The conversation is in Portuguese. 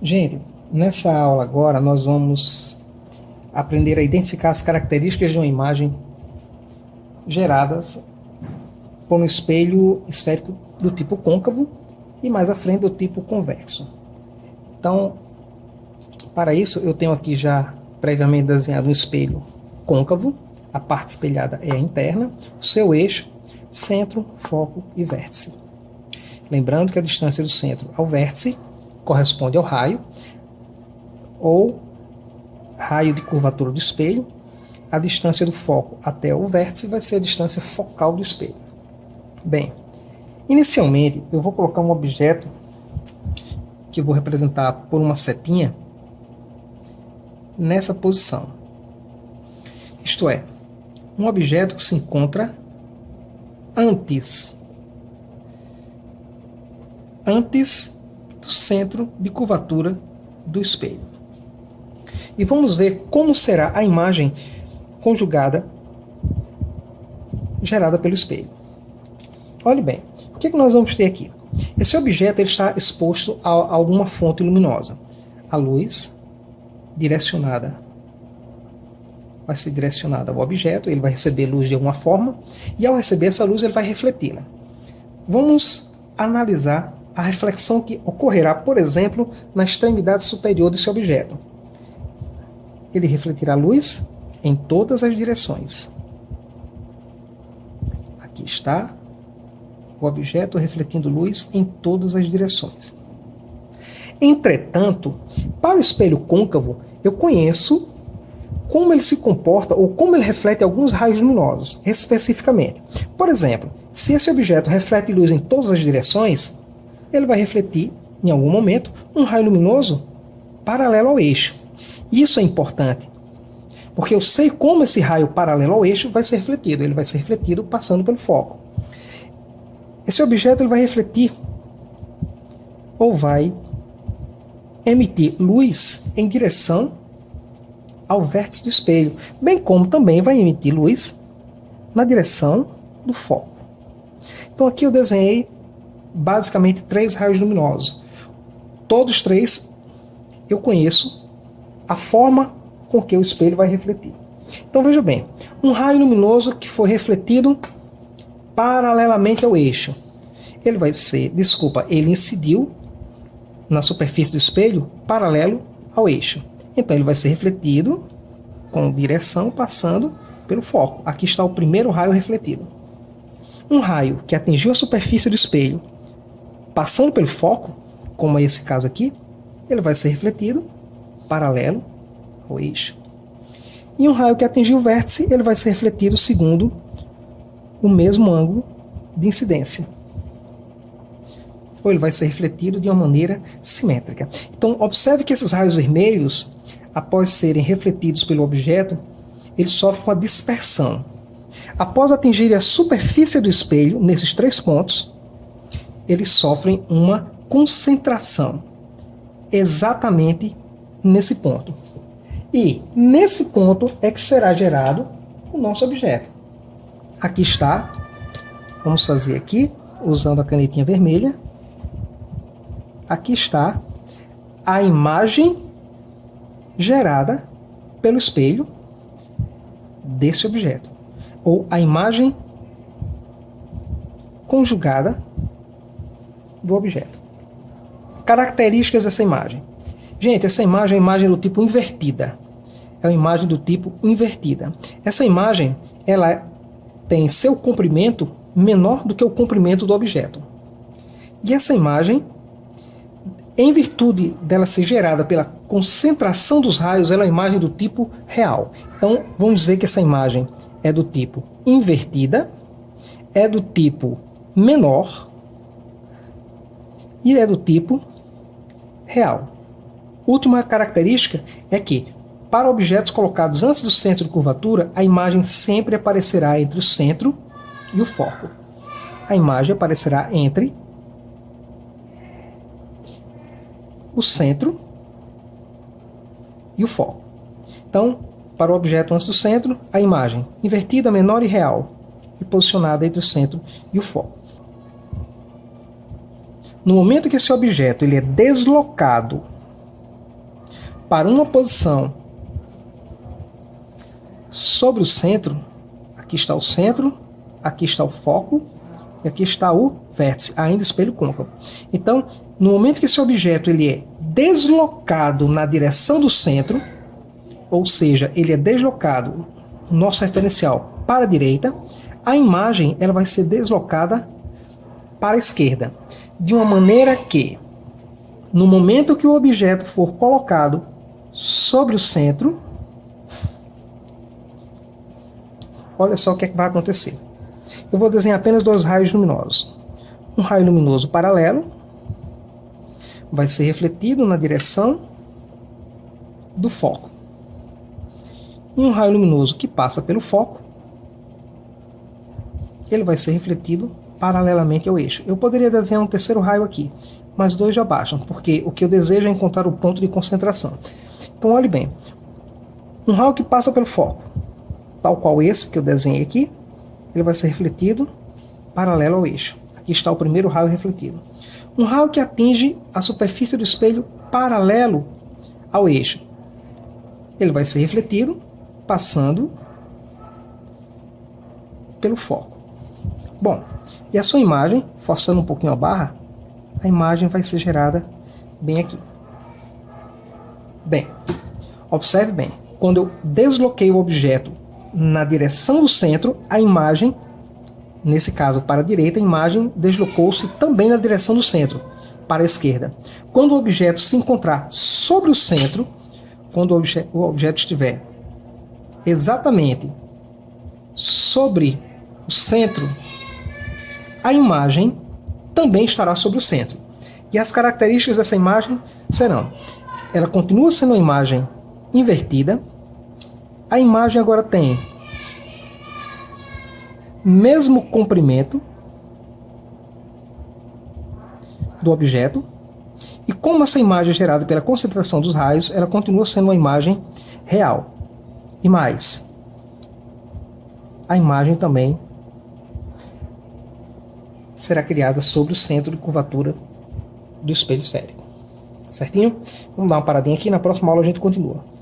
Gente, nessa aula agora nós vamos aprender a identificar as características de uma imagem geradas por um espelho esférico do tipo côncavo e mais à frente do tipo convexo. Então, para isso eu tenho aqui já previamente desenhado um espelho côncavo, a parte espelhada é a interna, o seu eixo, centro, foco e vértice. Lembrando que a distância do centro ao vértice corresponde ao raio, ou raio de curvatura do espelho. A distância do foco até o vértice vai ser a distância focal do espelho. Bem, inicialmente eu vou colocar um objeto que eu vou representar por uma setinha nessa posição. Isto é, um objeto que se encontra antes do centro de curvatura do espelho. E vamos ver como será a imagem conjugada gerada pelo espelho. Olhe bem, o que nós vamos ter aqui? Esse objeto ele está exposto a alguma fonte luminosa. A luz direcionada vai ser direcionada ao objeto, ele vai receber luz de alguma forma, e ao receber essa luz ele vai refleti-la. Vamos analisar a reflexão que ocorrerá, por exemplo, na extremidade superior desse objeto. Ele refletirá luz em todas as direções. Aqui está o objeto refletindo luz em todas as direções. Entretanto, para o espelho côncavo, eu conheço como ele se comporta ou como ele reflete alguns raios luminosos, especificamente. Por exemplo, se esse objeto reflete luz em todas as direções, ele vai refletir, em algum momento, um raio luminoso paralelo ao eixo. Isso é importante, porque eu sei como esse raio paralelo ao eixo vai ser refletido. Ele vai ser refletido passando pelo foco. Esse objeto ele vai refletir ou vai emitir luz em direção ao vértice do espelho, bem como também vai emitir luz na direção do foco. Então aqui eu desenhei basicamente 3 raios luminosos. Todos 3 eu conheço a forma com que o espelho vai refletir. Então veja bem, um raio luminoso que foi refletido paralelamente ao eixo. Ele incidiu na superfície do espelho paralelo ao eixo. Então ele vai ser refletido com direção passando pelo foco. Aqui está o primeiro raio refletido. Um raio que atingiu a superfície do espelho passando pelo foco, como é esse caso aqui, ele vai ser refletido paralelo ao eixo. E um raio que atingiu o vértice, ele vai ser refletido segundo o mesmo ângulo de incidência. Ou ele vai ser refletido de uma maneira simétrica. Então, observe que esses raios vermelhos, após serem refletidos pelo objeto, eles sofrem uma dispersão. Após atingirem a superfície do espelho, nesses 3 pontos, eles sofrem uma concentração, exatamente nesse ponto. E nesse ponto é que será gerado o nosso objeto. Aqui está, vamos fazer aqui, usando a canetinha vermelha, aqui está a imagem gerada pelo espelho desse objeto, ou a imagem conjugada do objeto. Características dessa imagem. Gente, essa imagem é uma imagem do tipo invertida. É uma imagem do tipo invertida. Essa imagem, ela tem seu comprimento menor do que o comprimento do objeto. E essa imagem, em virtude dela ser gerada pela concentração dos raios, ela é uma imagem do tipo real. Então, vamos dizer que essa imagem é do tipo invertida, é do tipo menor e é do tipo real. Última característica é que, para objetos colocados antes do centro de curvatura, a imagem sempre aparecerá entre o centro e o foco. A imagem aparecerá entre o centro e o foco. Então, para o objeto antes do centro, a imagem invertida, menor e real, e posicionada entre o centro e o foco. No momento que esse objeto ele é deslocado para uma posição sobre o centro, aqui está o centro, aqui está o foco, e aqui está o vértice, ainda espelho côncavo. Então, no momento que esse objeto ele é deslocado na direção do centro, ou seja, ele é deslocado, o nosso referencial, para a direita, a imagem ela vai ser deslocada para a esquerda, de uma maneira que, no momento que o objeto for colocado sobre o centro, olha só o que é que vai acontecer. Eu vou desenhar apenas dois raios luminosos. Um raio luminoso paralelo vai ser refletido na direção do foco. E um raio luminoso que passa pelo foco, ele vai ser refletido paralelamente ao eixo. Eu poderia desenhar um terceiro raio aqui, mas dois já bastam, porque o que eu desejo é encontrar o ponto de concentração. Então olhe bem, um raio que passa pelo foco, tal qual esse que eu desenhei aqui, ele vai ser refletido paralelo ao eixo. Aqui está o primeiro raio refletido. Um raio que atinge a superfície do espelho paralelo ao eixo, ele vai ser refletido passando pelo foco. Bom, e a sua imagem, forçando um pouquinho a barra, a imagem vai ser gerada bem aqui. Bem, observe bem, quando eu desloquei o objeto na direção do centro, a imagem, nesse caso para a direita, a imagem deslocou-se também na direção do centro, para a esquerda. Quando o objeto se encontrar sobre o centro, quando o objeto estiver exatamente sobre o centro, a imagem também estará sobre o centro. E as características dessa imagem serão: ela continua sendo uma imagem invertida, a imagem agora tem mesmo comprimento do objeto, e como essa imagem é gerada pela concentração dos raios, ela continua sendo uma imagem real. E mais, a imagem também será criada sobre o centro de curvatura do espelho esférico. Certinho? Vamos dar uma paradinha aqui, na próxima aula a gente continua.